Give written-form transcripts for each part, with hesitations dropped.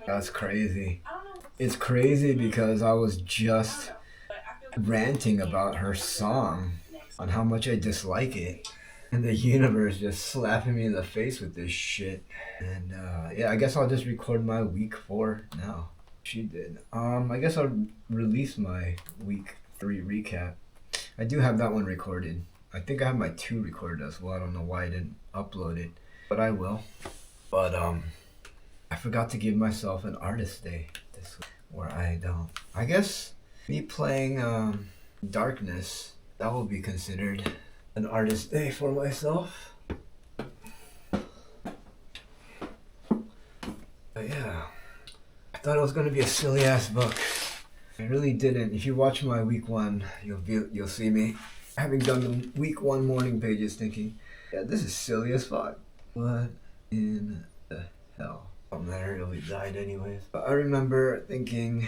That's crazy. It's crazy because I was just ranting about her song on how much I dislike it. And the universe just slapping me in the face with this shit. And yeah, I guess I'll just record my week 4 now. She did. I guess I'll release my week 3 recap. I do have that one recorded. I think I have my 2 recorded as well. I don't know why I didn't upload it, but I will. But I forgot to give myself an artist day this week, where I don't. I guess me playing Darkness, that will be considered an artist day for myself. But yeah, I thought it was gonna be a silly ass book. I really didn't. If you watch my week 1, you'll see me having done the week 1 morning pages, thinking, yeah, this is silly as fuck. What in the hell? Don't matter, it really died anyways. But I remember thinking,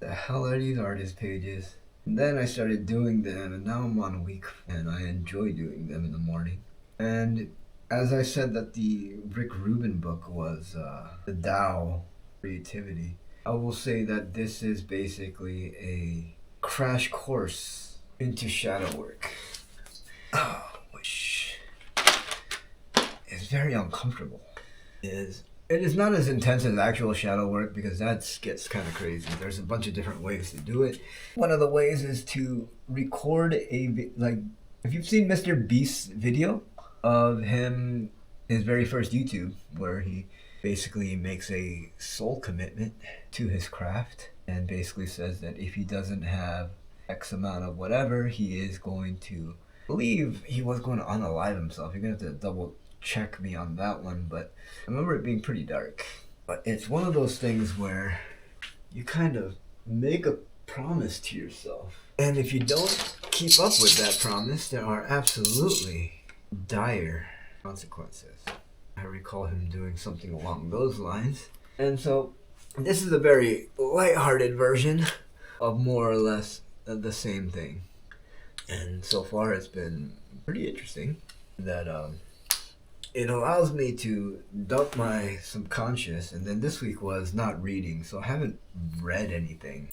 the hell are these artist pages? And then I started doing them, and now I'm on week, and I enjoy doing them in the morning. And as I said that the Rick Rubin book was the Tao creativity, I will say that this is basically a crash course into shadow work, which is very uncomfortable. It is not as intense as actual shadow work because that gets kind of crazy. There's a bunch of different ways to do it. One of the ways is to record like, if you've seen Mr. Beast's video of his very first YouTube, where he basically makes a soul commitment to his craft and basically says that if he doesn't have X amount of whatever, he is going to believe he was going to unalive himself. You're going to have to double check me on that one, but I remember it being pretty dark. But it's one of those things where you kind of make a promise to yourself, and if you don't keep up with that promise, there are absolutely dire consequences. I recall him doing something along those lines. And so this is a very lighthearted version of more or less the same thing. And so far it's been pretty interesting that it allows me to dump my subconscious. And then this week was not reading, so I haven't read anything.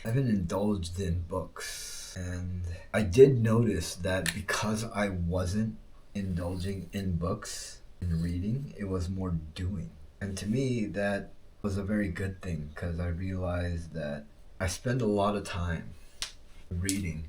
I haven't indulged in books. And I did notice that because I wasn't indulging in books and reading, it was more doing. And to me, that was a very good thing because I realized that I spend a lot of time reading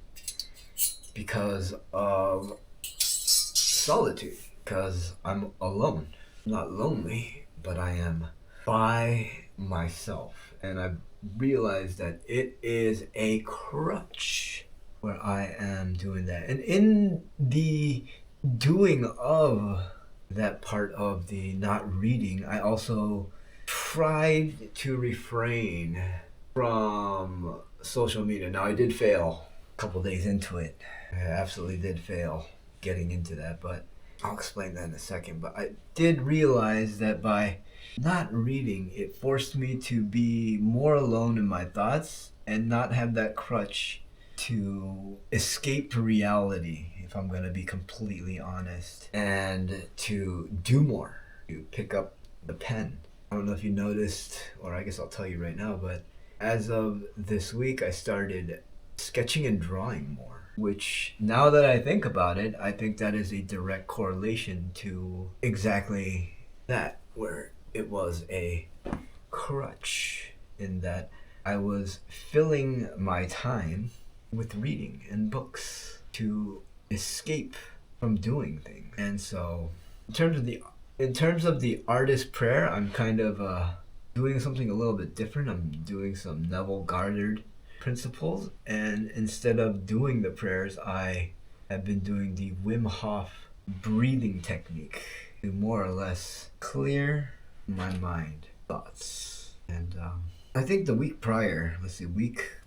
because of solitude, because I'm alone. Not lonely, but I am by myself. And I've realized that it is a crutch where I am doing that. And in the doing of that part of the not reading, I also tried to refrain from social media. Now, I did fail a couple days into it. I absolutely did fail getting into that, but I'll explain that in a second. But I did realize that by not reading, it forced me to be more alone in my thoughts and not have that crutch to escape reality, if I'm going to be completely honest, and to do more, to pick up the pen. I don't know if you noticed, or I guess I'll tell you right now, but as of this week, I started sketching and drawing more, which now that I think about it, I think that is a direct correlation to exactly that, where it was a crutch in that I was filling my time with reading and books to escape from doing things. And so in terms of the artist prayer, I'm kind of doing something a little bit different. I'm doing some Neville Goddard principles, and instead of doing the prayers, I have been doing the Wim Hof breathing technique to more or less clear my mind thoughts. And I think the week prior,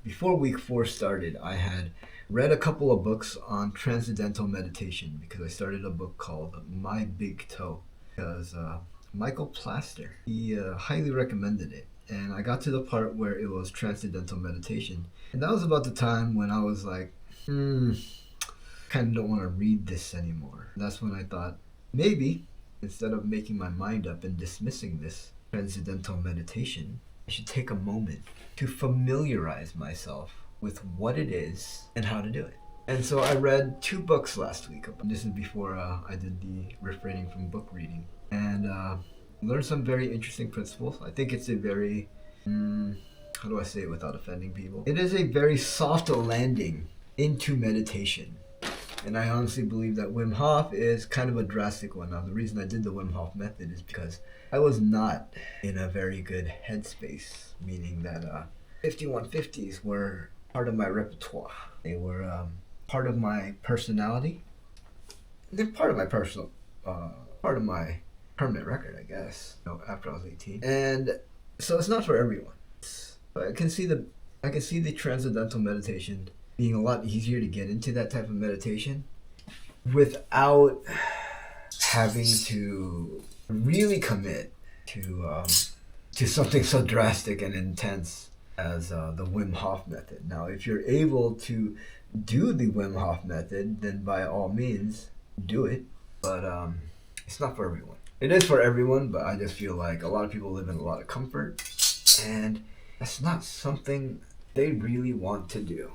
before week 4 started, I had read a couple of books on transcendental meditation because I started a book called My Big Toe, because Michael Plaster, he highly recommended it. And I got to the part where it was transcendental meditation. And that was about the time when I was like, kind of don't want to read this anymore. That's when I thought, maybe Instead of making my mind up and dismissing this transcendental meditation, I should take a moment to familiarize myself with what it is and how to do it. And so I read 2 books last week. This is before I did the refraining from book reading. And learned some very interesting principles. I think it's a very, how do I say it without offending people? It is a very soft landing into meditation. And I honestly believe that Wim Hof is kind of a drastic one. Now, the reason I did the Wim Hof method is because I was not in a very good headspace, meaning that 5150s were part of my repertoire. They were part of my personality. They're part of my part of my permanent record, I guess, after I was 18. And so it's not for everyone. But I can see the transcendental meditation being a lot easier to get into that type of meditation without having to really commit to something so drastic and intense as the Wim Hof method. Now, if you're able to do the Wim Hof method, then by all means do it. But it's not for everyone. It is for everyone, but I just feel like a lot of people live in a lot of comfort, and that's not something they really want to do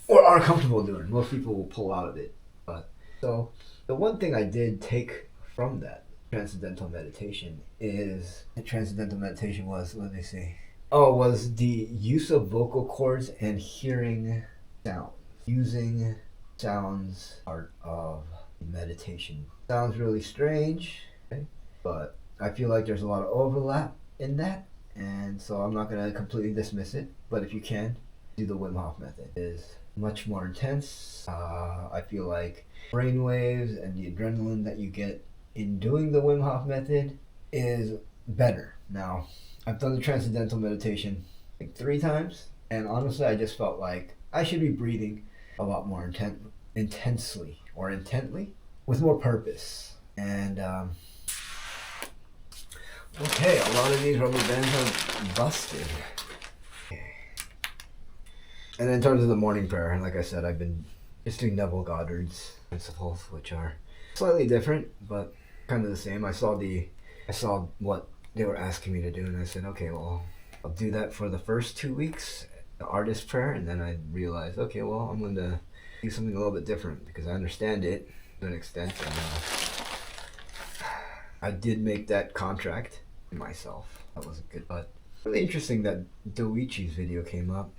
or are comfortable doing. Most people will pull out of it. But so the one thing I did take from that transcendental meditation is the transcendental meditation was, let me see. Was the use of vocal cords and hearing sound. Using sounds part of meditation. Sounds really strange, okay? But I feel like there's a lot of overlap in that, and so I'm not going to completely dismiss it. But if you can, do the Wim Hof method. It is much more intense. I feel like brainwaves and the adrenaline that you get in doing the Wim Hof method is better. Now, I've done the transcendental meditation like 3 times, and honestly, I just felt like I should be breathing a lot more intensely or intently with more purpose. And okay, a lot of these rubber bands are busted. And in terms of the morning prayer, and like I said, I've been just doing Neville Goddard's principles, which are slightly different, but kind of the same. I saw what they were asking me to do, and I said, okay, well, I'll do that for the first 2 weeks, the artist prayer, and then I realized, okay, well, I'm going to do something a little bit different because I understand it to an extent, and I did make that contract myself. That wasn't good, but really interesting that Doichi's video came up.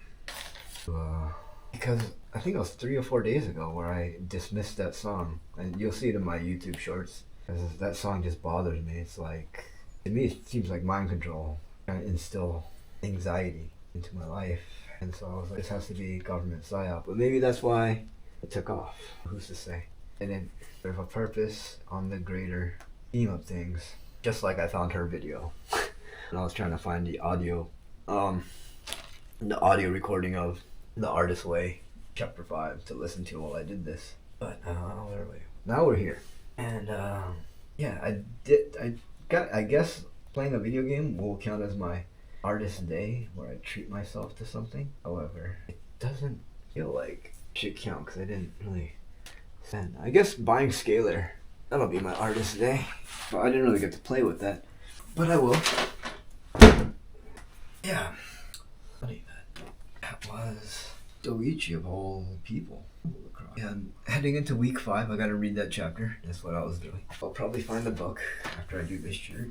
Because I think it was 3 or 4 days ago where I dismissed that song, and you'll see it in my YouTube shorts. Because that song just bothers me. It's like, to me, it seems like mind control, trying to instill anxiety into my life. And so I was like, this has to be government psyop. But maybe that's why it took off. Who's to say? And then there's a purpose on the greater theme of things. Just like I found her video, and I was trying to find the audio recording of The Artist's Way, Chapter 5, to listen to while I did this. But where are we? Now we're here, and yeah, I guess playing a video game will count as my artist day, where I treat myself to something. However, it doesn't feel like it should count because I didn't really spend. I guess buying Scalar, that'll be my artist day. But I didn't really get to play with that, but I will. Yeah. Funny that was Doichi of all people. And heading into week 5, I gotta read that chapter. That's what I was doing. I'll probably find the book after I do this shirt.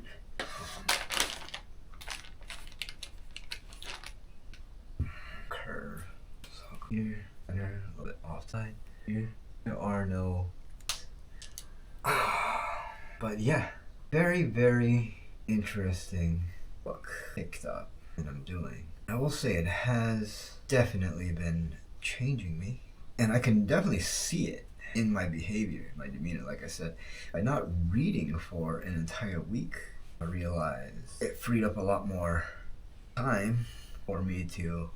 Curve. So here, a little bit offside. Here, there are no. But yeah, very, very interesting book picked up that I'm doing. I will say it has definitely been changing me, and I can definitely see it in my behavior, my demeanor. Like I said, by not reading for an entire week, I realized it freed up a lot more time for me to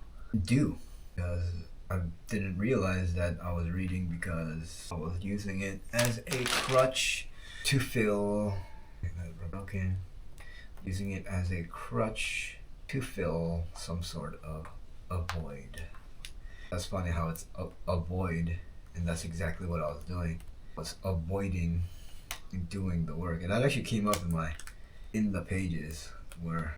do, because I didn't realize that I was reading because I was using it as a crutch to fill using it as a crutch to fill some sort of a void. That's funny how it's a void, and that's exactly what I was doing. I was avoiding doing the work. And that actually came up in the pages where